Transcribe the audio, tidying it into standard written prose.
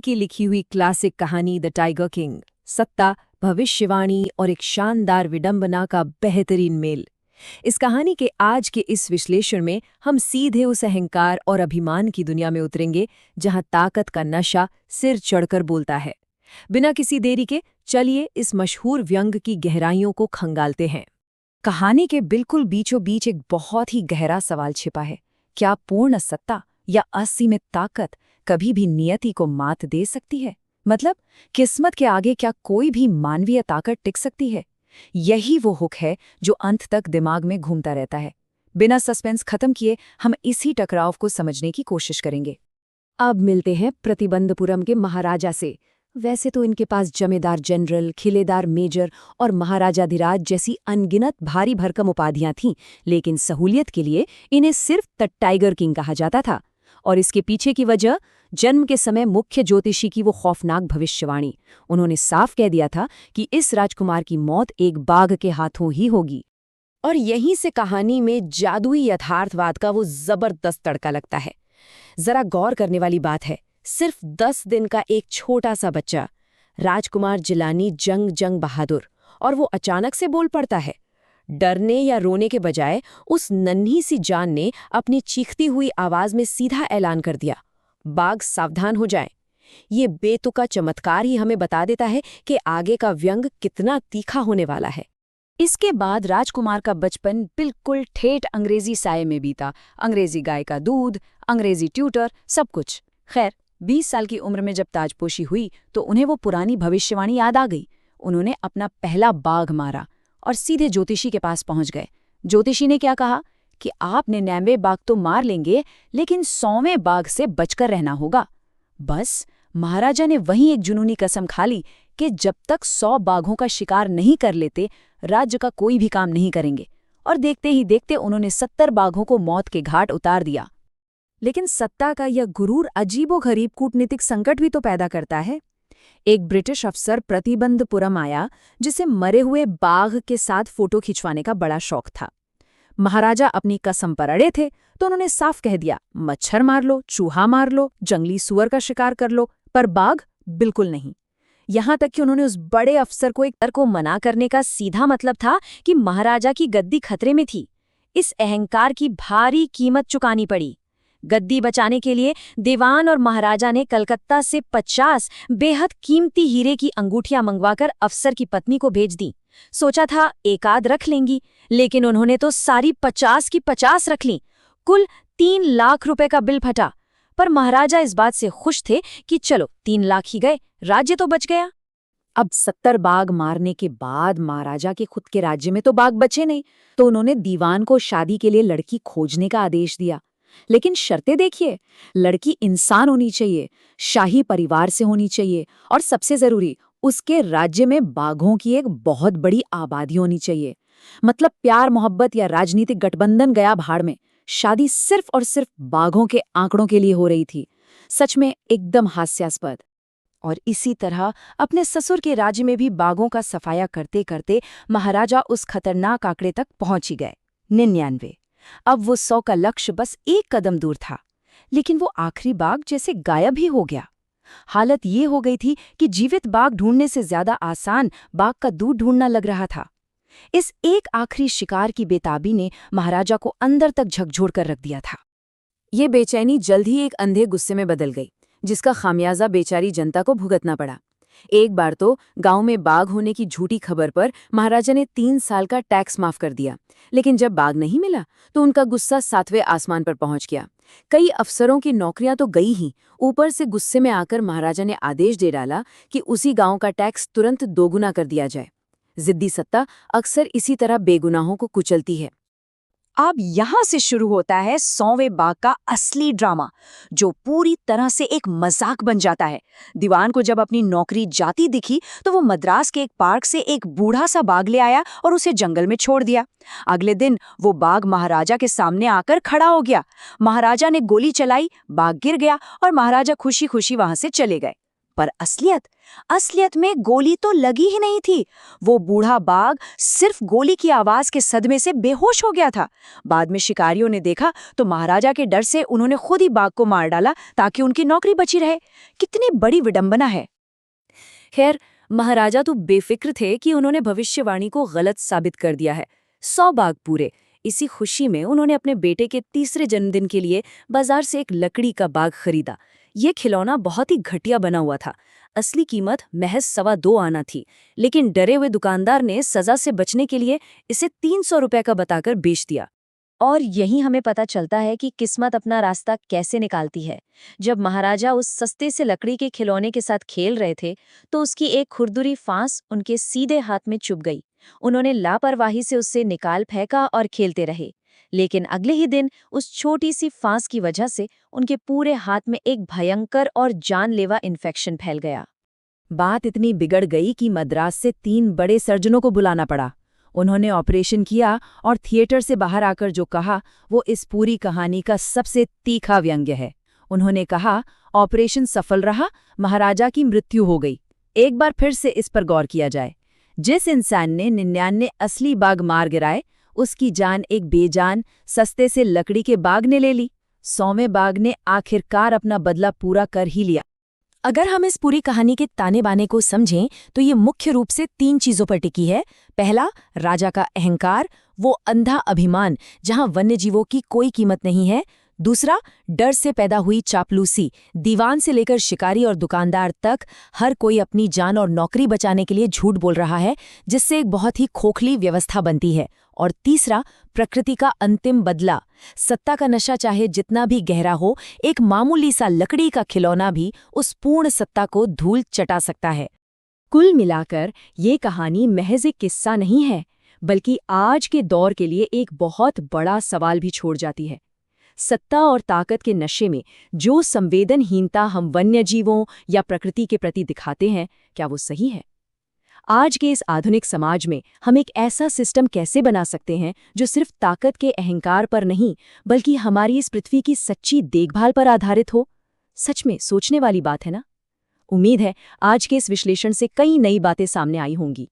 की लिखी हुई क्लासिक कहानी द टाइगर किंग, सत्ता, भविष्यवाणी और एक शानदार विडंबना का बेहतरीन मेल। इस कहानी के आज के इस विश्लेषण में हम सीधे उस अहंकार और अभिमान की दुनिया में उतरेंगे जहां ताकत का नशा सिर चढ़कर बोलता है। बिना किसी देरी के चलिए इस मशहूर व्यंग की गहराइयों को खंगालते हैं। कहानी के बिल्कुल बीचों बीच एक बहुत ही गहरा सवाल छिपा है। क्या पूर्ण सत्ता या असीमित ताकत कभी भी नियति को मात दे सकती है? मतलब किस्मत के आगे क्या कोई भी मानवीय ताकत टिक सकती है? यही वो हुक है जो अंत तक दिमाग में घूमता रहता है। बिना सस्पेंस खत्म किए हम इसी टकराव को समझने की कोशिश करेंगे। अब मिलते हैं प्रतिबंधपुरम के महाराजा से। वैसे तो इनके पास जमींदार जनरल, खिलेदार मेजर और महाराजाधिराज जैसी अनगिनत भारी भरकम उपाधियां थीं, लेकिन सहूलियत के लिए इन्हें सिर्फ द टाइगर किंग कहा जाता था। और इसके पीछे की वजह जन्म के समय मुख्य ज्योतिषी की वो खौफनाक भविष्यवाणी। उन्होंने साफ कह दिया था कि इस राजकुमार की मौत एक बाघ के हाथों ही होगी। और यहीं से कहानी में जादुई यथार्थवाद का वो जबरदस्त तड़का लगता है। जरा गौर करने वाली बात है, सिर्फ 10 दिन का एक छोटा सा बच्चा, राजकुमार जिलानी जंग बहादुर, और वो अचानक से बोल पड़ता है। डरने या रोने के बजाय उस नन्ही सी जान ने अपनी चीखती हुई आवाज में सीधा ऐलान कर दिया, बाघ सावधान हो जाएं। ये बेतुका चमत्कार ही हमें बता देता है कि आगे का व्यंग कितना तीखा होने वाला है। इसके बाद राजकुमार का बचपन बिल्कुल ठेठ अंग्रेजी साये में बीता। अंग्रेजी गाय का दूध, अंग्रेजी ट्यूटर, सब कुछ। खैर 20 साल की उम्र में जब ताजपोशी हुई तो उन्हें वो पुरानी भविष्यवाणी याद आ गई। उन्होंने अपना पहला बाघ मारा और सीधे ज्योतिषी के पास पहुंच गए। ज्योतिषी ने क्या कहा कि आप 99 बाघ तो मार लेंगे, लेकिन 100वें बाघ से बचकर रहना होगा। बस महाराजा ने वहीं एक जुनूनी कसम खा ली कि जब तक 100 बाघों का शिकार नहीं कर लेते, राज्य का कोई भी काम नहीं करेंगे। और देखते ही देखते उन्होंने 70 बाघों को मौत के घाट उतार दिया। लेकिन सत्ता का यह गुरूर अजीबोगरीब कूटनीतिक संकट भी तो पैदा करता है। एक ब्रिटिश अफसर प्रतिबंधपुरम आया, जिसे मरे हुए बाघ के साथ फोटो खिंचवाने का बड़ा शौक था। महाराजा अपनी कसम पर अड़े थे, तो उन्होंने साफ कह दिया, मच्छर मार लो, चूहा मार लो, जंगली सुअर का शिकार कर लो, पर बाघ बिल्कुल नहीं। यहां तक कि उन्होंने उस बड़े अफसर को एक तर को मना करने का सीधा मतलब था कि महाराजा की गद्दी खतरे में थी। इस अहंकार की भारी कीमत चुकानी पड़ी। गद्दी बचाने के लिए दीवान और महाराजा ने कलकत्ता से 50 बेहद कीमती हीरे की अंगूठियां मंगवाकर अफसर की पत्नी को भेज दी। सोचा था एकाध रख लेंगी, लेकिन उन्होंने तो सारी 50 की 50 रख ली। कुल 3 लाख रुपए का बिल फटा। पर महाराजा इस बात से खुश थे कि चलो 3 लाख ही गए, राज्य तो बच गया। अब 70 बाघ मारने के बाद महाराजा के खुद के राज्य में तो बाघ बचे नहीं, तो उन्होंने दीवान को शादी के लिए लड़की खोजने का आदेश दिया। लेकिन शर्तें देखिए, लड़की इंसान होनी चाहिए, शाही परिवार से होनी चाहिए, और सबसे जरूरी, उसके राज्य में बाघों की एक बहुत बड़ी आबादी होनी चाहिए। मतलब प्यार मोहब्बत या राजनीतिक गठबंधन गया भाड़ में। शादी सिर्फ और सिर्फ बाघों के आंकड़ों के लिए हो रही थी। सच में एकदम हास्यास्पद। और इसी तरह अपने ससुर के राज्य में भी बाघों का सफाया करते करते महाराजा उस खतरनाक आंकड़े तक पहुंच ही गए, 99। अब वो 100 का लक्ष्य बस एक कदम दूर था। लेकिन वो आखिरी बाघ जैसे गायब ही हो गया। हालत ये हो गई थी कि जीवित बाघ ढूंढने से ज्यादा आसान बाघ का दूध ढूंढना लग रहा था। इस एक आखिरी शिकार की बेताबी ने महाराजा को अंदर तक झकझोर कर रख दिया था। ये बेचैनी जल्द ही एक अंधे गुस्से में बदल गई, जिसका खामियाजा बेचारी जनता को भुगतना पड़ा। एक बार तो गांव में बाघ होने की झूठी खबर पर महाराजा ने 3 साल का टैक्स माफ कर दिया। लेकिन जब बाघ नहीं मिला तो उनका गुस्सा 7वें आसमान पर पहुंच गया। कई अफसरों की नौकरियां तो गई ही, ऊपर से गुस्से में आकर महाराजा ने आदेश दे डाला कि उसी गांव का टैक्स तुरंत दोगुना कर दिया जाए। जिद्दी सत्ता अक्सर इसी तरह बेगुनाहों को कुचलती है। अब यहां से शुरू होता है 100वें बाघ का असली ड्रामा, जो पूरी तरह से एक मजाक बन जाता है। दीवान को जब अपनी नौकरी जाती दिखी तो वो मद्रास के एक पार्क से एक बूढ़ा सा बाघ ले आया और उसे जंगल में छोड़ दिया। अगले दिन वो बाघ महाराजा के सामने आकर खड़ा हो गया। महाराजा ने गोली चलाई, बाघ गिर गया और महाराजा खुशी खुशी वहां से चले गए। पर असलियत में गोली तो लगी ही नहीं थी। वो बूढ़ा बाघ सिर्फ गोली की आवाज के सदमे से बेहोश हो गया था। बाद में शिकारियों ने देखा तो महाराजा के डर से उन्होंने खुद ही बाघ को मार डाला ताकि उनकी नौकरी बची रहे। कितनी बड़ी विडंबना है। खैर, महाराजा तो बेफिक्र थे कि उन्होंने भविष्यवाणी को गलत साबित कर दिया है। 100 बाघ पूरे। इसी खुशी में उन्होंने अपने बेटे के तीसरे जन्मदिन के लिए बाजार से एक लकड़ी का बाग खरीदा। ये खिलौना बहुत ही घटिया बना हुआ था। असली कीमत महज 2.25 आना थी, लेकिन डरे हुए दुकानदार ने सजा से बचने के लिए इसे 300 रुपए का बताकर बेच दिया। और यही हमें पता चलता है कि किस्मत अपना रास्ता कैसे निकालती है। जब महाराजा उस सस्ते से लकड़ी के खिलौने के साथ खेल रहे थे तो उसकी एक खुरदुरी फांस उनके सीधे हाथ में चुभ गई। उन्होंने लापरवाही से उससे निकाल फेंका और खेलते रहे, लेकिन अगले ही दिन उस छोटी सी फांस की वजह से उनके पूरे हाथ में एक भयंकर और जानलेवा इन्फेक्शन फैल गया। बात इतनी बिगड़ गई कि मद्रास से 3 बड़े सर्जनों को बुलाना पड़ा। उन्होंने ऑपरेशन किया और थिएटर से बाहर आकर जो कहा वो इस पूरी कहानी का सबसे तीखा व्यंग्य है। उन्होंने कहा, ऑपरेशन सफल रहा, महाराजा की मृत्यु हो गई। एक बार फिर से इस पर गौर किया जाए। जिस इंसान ने 99 असली बाघ मार गिराए, उसकी जान एक बेजान सस्ते से लकड़ी के बाघ ने ले ली। 100वें बाघ ने आखिरकार अपना बदला पूरा कर ही लिया। अगर हम इस पूरी कहानी के ताने बाने को समझें तो ये मुख्य रूप से 3 चीजों पर टिकी है। पहला, राजा का अहंकार, वो अंधा अभिमान जहां वन्यजीवों की कोई कीमत नहीं है। दूसरा, डर से पैदा हुई चापलूसी, दीवान से लेकर शिकारी और दुकानदार तक हर कोई अपनी जान और नौकरी बचाने के लिए झूठ बोल रहा है, जिससे एक बहुत ही खोखली व्यवस्था बनती है। और तीसरा, प्रकृति का अंतिम बदला। सत्ता का नशा चाहे जितना भी गहरा हो, एक मामूली सा लकड़ी का खिलौना भी उस पूर्ण सत्ता को धूल चटा सकता है। कुल मिलाकर ये कहानी महज एक किस्सा नहीं है, बल्कि आज के दौर के लिए एक बहुत बड़ा सवाल भी छोड़ जाती है। सत्ता और ताकत के नशे में जो संवेदनहीनता हम वन्यजीवों या प्रकृति के प्रति दिखाते हैं, क्या वो सही है? आज के इस आधुनिक समाज में हम एक ऐसा सिस्टम कैसे बना सकते हैं जो सिर्फ ताकत के अहंकार पर नहीं, बल्कि हमारी इस पृथ्वी की सच्ची देखभाल पर आधारित हो? सच में सोचने वाली बात है ना? उम्मीद है आज के इस विश्लेषण से कई नई बातें सामने आई होंगी।